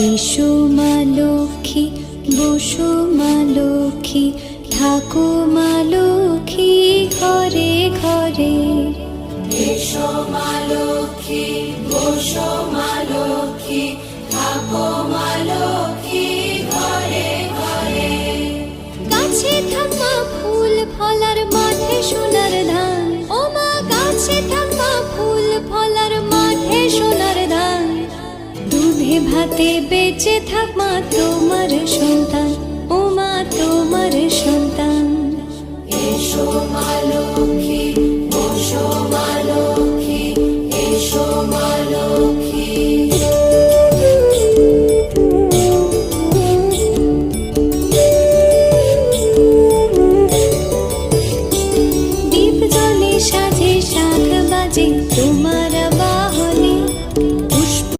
এসো মা লক্ষ্মী, বসো মা লক্ষ্মী, থাকো মা লক্ষ্মী ঘরে ঘরে। এসো মা লক্ষ্মী, বসো মা লক্ষ্মী, থাকো মা লক্ষ্মী ঘরে ঘরে। গাছে থাকা ফুল ফলার মাঠে সোনার ধান, ও মা গাছে থাকা ফুল ফলার মাঠে সোনার ধান। দুধে ভাতে বেঁচে থাক মা তোমার সন্তান, ও মা তোমার সন্তান। এসো মা লক্ষ্মী, বসো